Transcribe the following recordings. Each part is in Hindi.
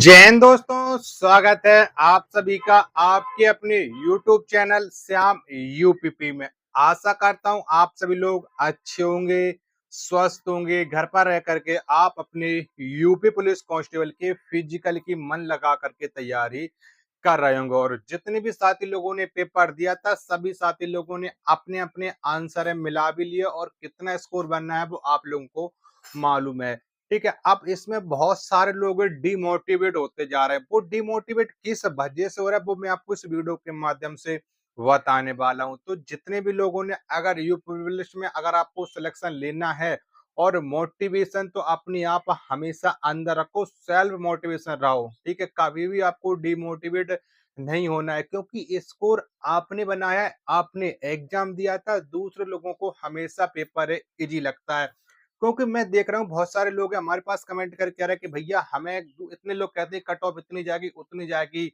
जय हिंद दोस्तों, स्वागत है आप सभी का आपके अपने YouTube चैनल श्याम यूपीपी में। आशा करता हूं आप सभी लोग अच्छे होंगे, स्वस्थ होंगे। घर पर रह करके आप अपने यूपी पुलिस कांस्टेबल के फिजिकल की मन लगा करके तैयारी कर रहे होंगे। और जितने भी साथी लोगों ने पेपर दिया था, सभी साथी लोगों ने अपने अपने आंसर मिला भी लिए और कितना स्कोर बनना है वो आप लोगों को मालूम है। ठीक है, अब इसमें बहुत सारे लोग डिमोटिवेट होते जा रहे हैं। वो डिमोटिवेट किस वजह से हो रहा है वो मैं आपको इस वीडियो के माध्यम से बताने वाला हूं। तो जितने भी लोगों ने अगर यूपी पुलिस में अगर आपको सिलेक्शन लेना है और मोटिवेशन तो अपने आप हमेशा अंदर रखो, सेल्फ मोटिवेशन रहो। ठीक है, कभी भी आपको डिमोटिवेट नहीं होना है, क्योंकि स्कोर आपने बनाया है, आपने एग्जाम दिया था। दूसरे लोगों को हमेशा पेपर इजी लगता है, क्योंकि मैं देख रहा हूँ बहुत सारे लोग हैं हमारे पास कमेंट करके कह रहे हैं कि भैया हमें इतने लोग कहते हैं कट ऑफ इतनी जाएगी उतनी जाएगी।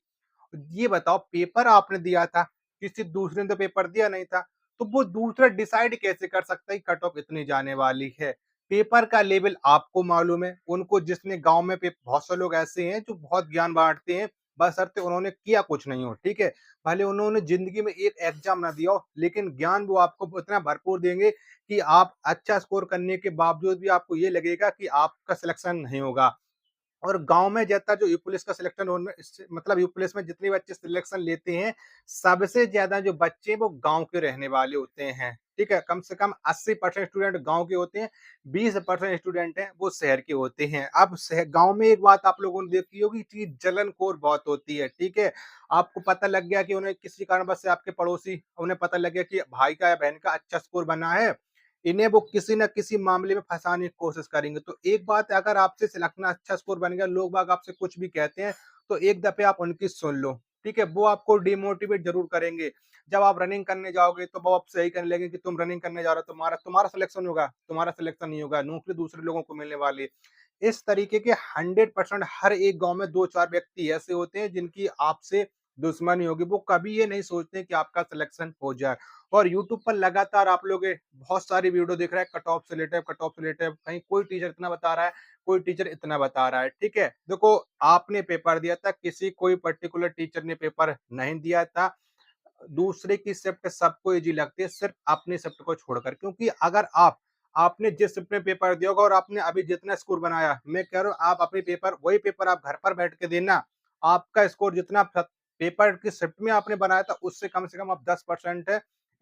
ये बताओ, पेपर आपने दिया था, किसी दूसरे ने तो पेपर दिया नहीं था, तो वो दूसरा डिसाइड कैसे कर सकता है कट ऑफ इतनी जाने वाली है। पेपर का लेवल आपको मालूम है, उनको जिसने गांव में बहुत से लोग ऐसे हैं जो बहुत ज्ञान बांटते हैं, बशर्ते उन्होंने किया कुछ नहीं हो। ठीक है, भले उन्होंने जिंदगी में एक एग्जाम ना दिया हो, लेकिन ज्ञान वो आपको इतना भरपूर देंगे कि आप अच्छा स्कोर करने के बावजूद भी आपको ये लगेगा कि आपका सिलेक्शन नहीं होगा। और गाँव में जितना जो यूपी पुलिस का सिलेक्शन मतलब यूपी पुलिस में जितने बच्चे सिलेक्शन लेते हैं, सबसे ज़्यादा जो बच्चे हैं वो गाँव के रहने वाले होते हैं। ठीक है? कम से कम 80% स्टूडेंट गाँव के होते हैं, 20% स्टूडेंट हैं वो शहर के होते हैं। अब शह गाँव में एक बात आप लोगों ने देखी होगी कि जलनखोर बहुत होती है। ठीक है? आपको पता लग गया कि उन्हें किसी कारणवश से आपके पड़ोसी उन्हें पता लग गया कि भाई का या बहन का अच्छा स्कोर बना है, इन्हें वो किसी न किसी मामले में फँसाने की कोशिश करेंगे। तो एक बात है, अगर आपसे सिलेक्शन अच्छा स्कोर बन गया, लोग बाग आपसे कुछ भी कहते हैं, तो एक दफ़े आप उनकी सुन लो, ठीक है? वो आपको डिमोटिवेट ज़रूर करेंगे। जब आप रनिंग करने जाओगे, तो वो आपसे यही कहने लगेंगे कि तुम रनिंग करने जा रहे हो, तुम्हारा तुम्हारा सिलेक्शन होगा, तुम्हारा सिलेक्शन नहीं होगा, नौकरी दूसरे लोगों को मिलने वाली है। इस तरीके के 100% हर एक गाँव में 2-4 व्यक्ति ऐसे होते हैं जिनकी आपसे दुश्मनी होगी। वो कभी ये नहीं सोचते कि आपका सिलेक्शन हो जाए। और यूट्यूब पर लगातार आप लोग बहुत सारी वीडियो देख रहे हैं, कट ऑफ से रिलेटेड, कट ऑफ से रिलेटेड, कहीं कोई टीचर इतना बता रहा है, कोई टीचर इतना बता रहा है। ठीक है, देखो, आपने पेपर दिया था, किसी कोई पर्टिकुलर टीचर ने पेपर नहीं दिया था। दूसरे की शिफ्ट सबको इजी लगती है, सिर्फ अपनी शिफ्ट को छोड़कर। क्योंकि अगर आपने जिस शिफ्ट में पेपर दिया होगा और आपने अभी जितना स्कोर बनाया, मैं कह रहा हूँ आप अपने पेपर वही पेपर आप घर पर बैठ के देना, आपका स्कोर जितना पेपर की शिफ्ट में आपने बनाया था उससे कम से कम आप 10%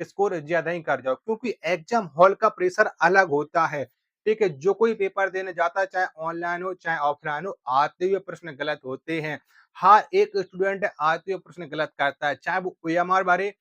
स्कोर ज्यादा ही कर जाओ, क्योंकि एग्जाम हॉल का प्रेशर अलग होता है। ठीक है, जो कोई पेपर देने जाता है, चाहे ऑनलाइन हो चाहे ऑफलाइन हो, आते हुए प्रश्न गलत होते हैं। हाँ, एक स्टूडेंट आते हुए प्रश्न गलत करता है, चाहे वो ओएमआर भरे,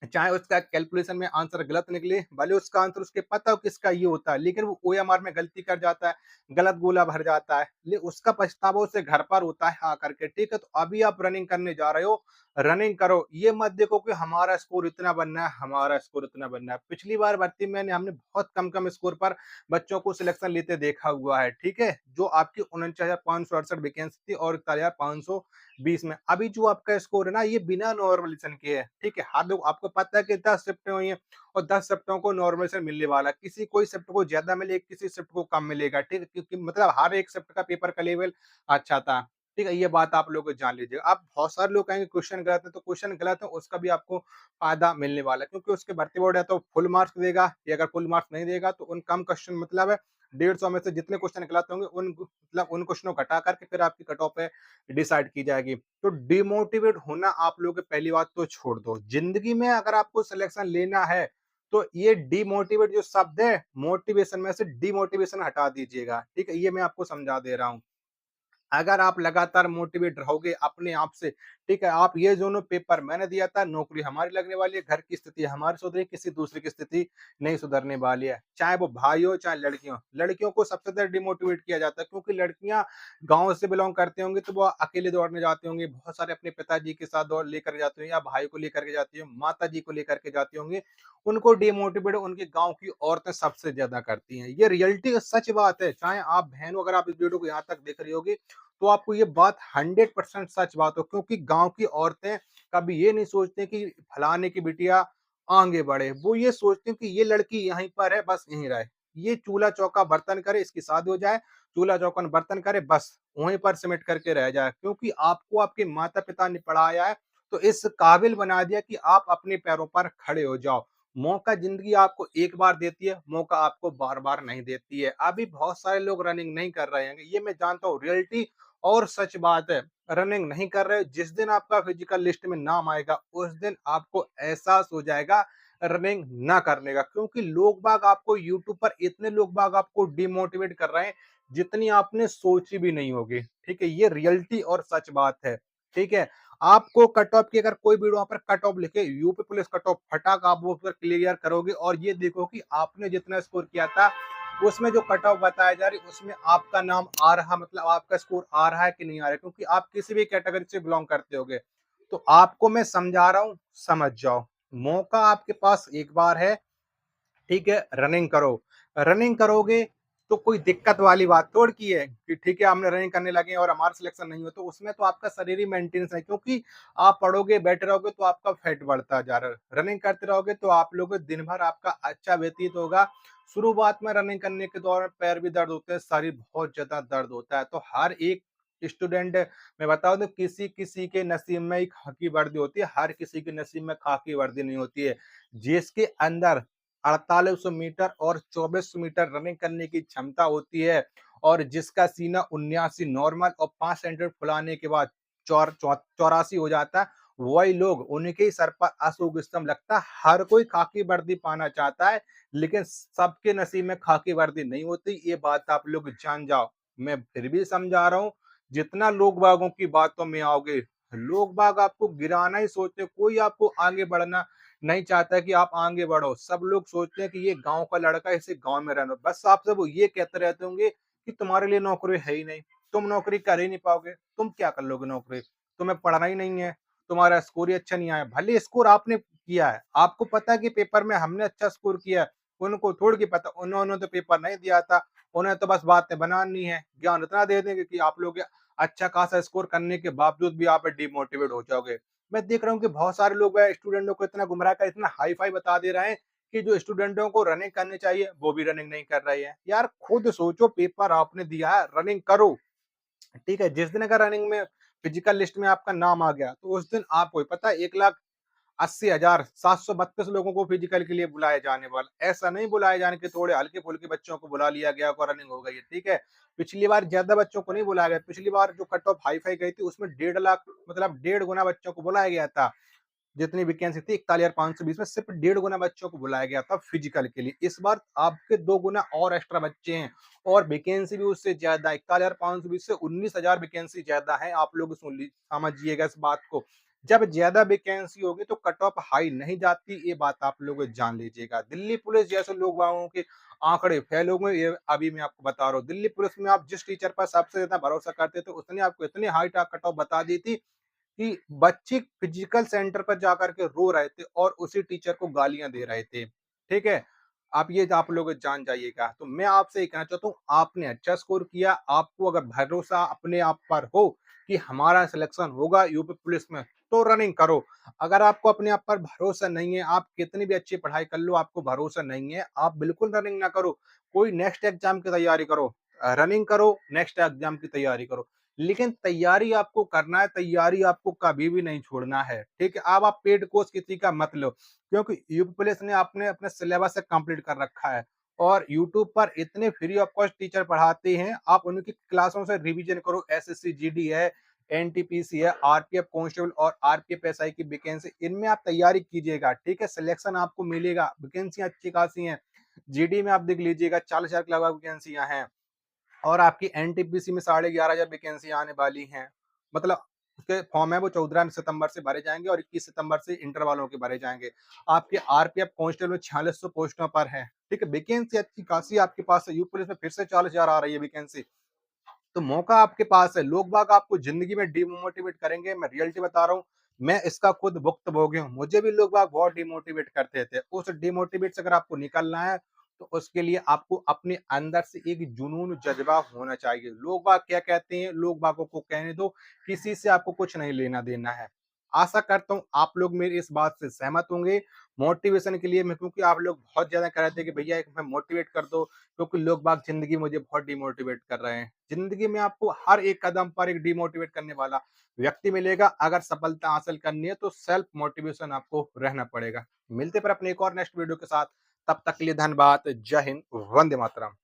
चाहे उसका कैलकुलेशन में आंसर गलत निकले, भले उसका आंसर उसके पता हो किसका ये होता है, लेकिन वो ओएमआर में गलती कर जाता है, गलत गोला भर जाता है, उसका पछतावा उसे घर पर होता है आकर के। ठीक है, तो अभी आप रनिंग करने जा रहे हो, रनिंग करो, ये मत देखो कि हमारा स्कोर इतना बनना है, हमारा स्कोर इतना बनना है। पिछली बार भर्ती में हमने बहुत कम स्कोर पर बच्चों को सिलेक्शन लेते देखा हुआ है। ठीक है, जो आपकी 49,568 वैकेंसी थी और 41,520 में, अभी जो आपका स्कोर है ना, ये बिना नॉर्मलाइजेशन के है। ठीक है, हर लोग आपको पता है कि 10 शिफ्टें हुई हैं और 10 शिफ्टों को नॉर्मलाइजेशन मिलने वाला है। किसी कोई शिफ्ट को ज्यादा मिले, किसी शिफ्ट को कम मिलेगा। ठीक है, क्योंकि मतलब हर एक शिफ्ट का पेपर का लेवल अच्छा था। ठीक है, ये बात आप लोग जान लीजिएगा। आप बहुत सारे लोग कहेंगे क्वेश्चन गलत है, तो क्वेश्चन गलत है उसका भी आपको फायदा मिलने वाला है, क्योंकि उसके भर्ती बोर्ड है तो फुल मार्क्स देगा, या अगर फुल मार्क्स नहीं देगा तो उन कम क्वेश्चन मतलब है 150 में से जितने क्वेश्चन गलत होंगे उन मतलब उन क्वेश्चनों को घटा करके फिर आपकी कट ऑफ है डिसाइड की जाएगी। तो डिमोटिवेट होना आप लोगों की पहली बात तो छोड़ दो। जिंदगी में अगर आपको सिलेक्शन लेना है, तो ये डिमोटिवेट जो शब्द है, मोटिवेशन में से डिमोटिवेशन हटा दीजिएगा। ठीक है, ये मैं आपको समझा दे रहा हूँ। अगर आप लगातार मोटिवेट रहोगे अपने आप से, ठीक है, आप ये दोनों पेपर मैंने दिया था, नौकरी हमारी लगने वाली है, घर की स्थिति हमारी सुधरी, किसी दूसरे की स्थिति नहीं सुधरने वाली है। चाहे वो भाई हो चाहे लड़की हो, लड़कियों को सबसे ज्यादा डिमोटिवेट किया जाता है, क्योंकि लड़कियां गांव से बिलोंग करते होंगे तो वो अकेले दौड़ने जाते होंगे, बहुत सारे अपने पिताजी के साथ दौड़ लेकर जाते होंगे, या भाई को लेकर के जाती होंगे, माता जी को लेकर के जाती होंगे। उनको डिमोटिवेट उनके गांव की औरतें सबसे ज्यादा करती हैं। ये रियलिटी सच बात है। चाहे आप बहन हो, अगर आप इस वीडियो को यहाँ तक देख रही होगी, तो आपको ये बात 100% सच बात हो, क्योंकि गाँव की औरतें कभी ये नहीं सोचती कि फलाने की बिटिया आगे बढ़े। वो ये सोचती हैं कि ये लड़की यहीं पर है, बस यहीं रहे। ये चूल्हा चौका बर्तन करे, इसकी शादी हो जाए, चूल्हा चौका बर्तन करे, बस वहीं पर सिमट करके रह जाए, क्योंकि आपको आपके माता पिता ने पढ़ाया है, तो इस काबिल बना दिया कि आप अपने पैरों पर खड़े हो जाओ। मौका जिंदगी आपको एक बार देती है, मौका आपको बार बार नहीं देती है। अभी बहुत सारे लोग रनिंग नहीं कर रहे हैं, ये मैं जानता हूँ, रियलिटी और सच बात है। रनिंग नहीं कर रहे हो, जिस दिन आपका फिजिकल लिस्ट में नाम आएगा उस दिन आपको एहसास हो जाएगा रनिंग ना करने का, क्योंकि लोग बाग आपको यूट्यूब पर इतने लोग बाग आपको डिमोटिवेट कर रहे हैं जितनी आपने सोची भी नहीं होगी। ठीक है, ये रियलिटी और सच बात है। ठीक है, आपको कट ऑफ की अगर कोई भी वहां पर कट ऑफ लिखे, यूपी पुलिस कट ऑफ फटाक आप वो पर क्लियर करोगे और ये देखो कि आपने जितना स्कोर किया था उसमें जो कट ऑफ बताया जा रही उसमें आपका नाम आ रहा, मतलब आपका स्कोर आ रहा है कि नहीं आ रहा है, क्योंकि आप किसी भी कैटेगरी से बिलोंग करते होगे। तो आपको मैं समझा रहा हूं, समझ जाओ। मौका आपके पास एक बार है, ठीक है, रनिंग करो। रनिंग करोगे तो कोई दिक्कत वाली बात थोड़ी की है कि ठीक है हमने रनिंग करने लगे और हमारा सिलेक्शन नहीं हो, तो उसमें तो आपका शरीर ही मेंटेनेंस है, क्योंकि आप पढ़ोगे बैठे रहोगे तो आपका फैट बढ़ता जा रहा है। रनिंग करते रहोगे तो आप लोग दिन भर आपका अच्छा व्यतीत होगा। शुरुआत में रनिंग करने के दौरान पैर भी दर्द होते हैं, शरीर बहुत ज्यादा दर्द होता है। तो हर एक स्टूडेंट, मैं बताऊं तो किसी किसी के नसीब में ही खाकी वर्दी होती है, हर किसी के नसीब में खाकी वर्दी नहीं होती है। जिसके अंदर 4800 मीटर और 2400 मीटर रनिंग करने की क्षमता होती है और जिसका सीना 79 नॉर्मल और 5 सेंटीमीटर फुलाने के बाद 84 हो जाता है, वही लोग, उनके ही सर पर अशोक स्तंभ लगता है। हर कोई खाकी वर्दी पाना चाहता है, लेकिन सबके नसीब में खाकी वर्दी नहीं होती, ये बात आप लोग जान जाओ। मैं फिर भी समझा रहा हूँ, जितना लोग बागों की बातों में आओगे, लोग बाग आपको गिराना ही सोचते, कोई आपको आगे बढ़ना नहीं चाहता कि आप आगे बढ़ो। सब लोग सोचते हैं कि ये गाँव का लड़का है, इसे गाँव में रहना। बस आपसे वो ये कहते रहते होंगे कि तुम्हारे लिए नौकरी है ही नहीं, तुम नौकरी कर ही नहीं पाओगे, तुम क्या कर लोगे नौकरी, तुम्हें पढ़ना ही नहीं है, तुम्हारा स्कोर ही अच्छा नहीं आया। भले स्कोर आपने किया है, आपको पता है कि पेपर में हमने अच्छा स्कोर किया है, उनको थोड़ी की पता, उन्होंने तो पेपर नहीं दिया था, उन्हें तो बस बातें बनानी है, ज्ञान इतना दे देंगे कि आप लोग अच्छा खासा स्कोर करने के बावजूद भी आप डिमोटिवेट हो जाओगे। मैं देख रहा हूँ कि बहुत सारे लोग स्टूडेंटों को इतना गुमराह कर, इतना हाई फाई बता दे रहे हैं कि जो स्टूडेंटों को रनिंग करनी चाहिए वो भी रनिंग नहीं कर रहे हैं। यार खुद सोचो, पेपर आपने दिया है, रनिंग करो। ठीक है, जिस दिन अगर रनिंग में फिजिकल लिस्ट में आपका नाम आ गया तो उस दिन आपको पता है 1,80,732 लोगों को फिजिकल के लिए बुलाया जाने वाला। ऐसा नहीं बुलाए जाने के थोड़े हल्के फुल्के बच्चों को बुला लिया गया और रनिंग हो गई है। ठीक है, पिछली बार ज्यादा बच्चों को नहीं बुलाया गया, पिछली बार जो कट ऑफ हाई फाई गई थी उसमें 1.5 लाख, मतलब 1.5 गुना बच्चों को बुलाया गया था। जितनी वैकेंसी थी 41,520 में सिर्फ 1.5 गुना बच्चों को बुलाया गया था फिजिकल के लिए। इस बार आपके 2 गुना और एक्स्ट्रा बच्चे हैं और वैकेंसी भी उससे ज्यादा है। 41,520 से 19,000 वैकेंसी ज्यादा है। आप लोग सुन ली, समझिएगा इस बात को। जब ज्यादा वैकेंसी होगी तो कट ऑफ हाई नहीं जाती, ये बात आप लोग जान लीजिएगा। दिल्ली पुलिस जैसे लोग वालों के आंकड़े फेल हो गए, ये अभी मैं आपको बता रहा हूँ। दिल्ली पुलिस में आप जिस टीचर पर सबसे ज्यादा भरोसा करते थे उसने आपको इतनी हाई कट ऑफ बता दी थी कि बच्चे फिजिकल सेंटर पर जाकर के रो रहे थे और उसी टीचर को गालियां दे रहे थे। ठीक है, आप लोग जान जाइएगा। तो मैं आपसे ये कहना चाहता हूँ, आपने अच्छा स्कोर किया, आपको अगर भरोसा अपने आप पर हो कि हमारा सिलेक्शन होगा यूपी पुलिस में, तो रनिंग करो। अगर आपको अपने आप पर भरोसा नहीं है, आप कितनी भी अच्छी पढ़ाई कर लो, आपको भरोसा नहीं है, आप बिल्कुल रनिंग ना करो। कोई नेक्स्ट एग्जाम की तैयारी करो, रनिंग करो, नेक्स्ट एग्जाम की तैयारी करो, लेकिन तैयारी आपको करना है, तैयारी आपको कभी भी नहीं छोड़ना है। ठीक है, अब आप पेड कोर्स किसी का मत लो, क्योंकि यूपी पुलिस ने आपने अपने सिलेबस से कंप्लीट कर रखा है और यूट्यूब पर इतने फ्री ऑफ कॉस्ट टीचर पढ़ाते हैं, आप उनकी क्लासों से रिवीजन करो। एसएससी जीडी है, एनटीपीसी है, आरपीएफ कांस्टेबल और आरपीएफ एसआई की वैकेंसी, इनमें आप तैयारी कीजिएगा। ठीक है, सिलेक्शन आपको मिलेगा, वैकेंसी अच्छी खासी है। जीडी में आप देख लीजिएगा 40,000 के लगभग वैकेंसियां हैं और आपकी एनटीपीसी में 11,500 वैकेंसी आने वाली हैं। मतलब उसके फॉर्म है वो 14 सितंबर से भरे जाएंगे और 21 सितंबर से इंटर वालों के भरे जाएंगे। आपके आरपीएफ कांस्टेबल में 4600 पोस्टों पर है। ठीक है, वैकेंसी अच्छी खासी आपके पास है। यूपी पुलिस में फिर से 40,000 आ रही है वैकेंसी, तो मौका आपके पास है। लोग बाग आपको जिंदगी में डिमोटिवेट करेंगे, मैं रियलिटी बता रहा हूँ, मैं इसका खुद भुक्तभोगी हूँ। मुझे भी लोग बाग बहुत डिमोटिवेट करते थे। उस डिमोटिवेट से अगर आपको निकलना है तो उसके लिए आपको अपने अंदर से एक जुनून जज्बा होना चाहिए। लोग बाग क्या कहते हैं, लोग बागों को कहने दो, किसी से आपको कुछ नहीं लेना देना है। आशा करता हूँ आप लोग मेरी इस बात से सहमत होंगे। मोटिवेशन के लिए मैं, क्योंकि आप लोग बहुत ज़्यादा कह रहे थे कि भैया एक हमें मोटिवेट कर दो, क्योंकि लोग बाग ज़िंदगी में मुझे बहुत डिमोटिवेट कर रहे हैं। ज़िंदगी में आपको हर एक कदम पर एक डिमोटिवेट करने वाला व्यक्ति मिलेगा। अगर सफलता हासिल करनी है तो सेल्फ मोटिवेशन आपको रहना पड़ेगा। मिलते हैं फिर अपने एक और नेक्स्ट वीडियो के साथ। तब तक के लिए धन्यवाद। जय हिंद, वंदे मातरम।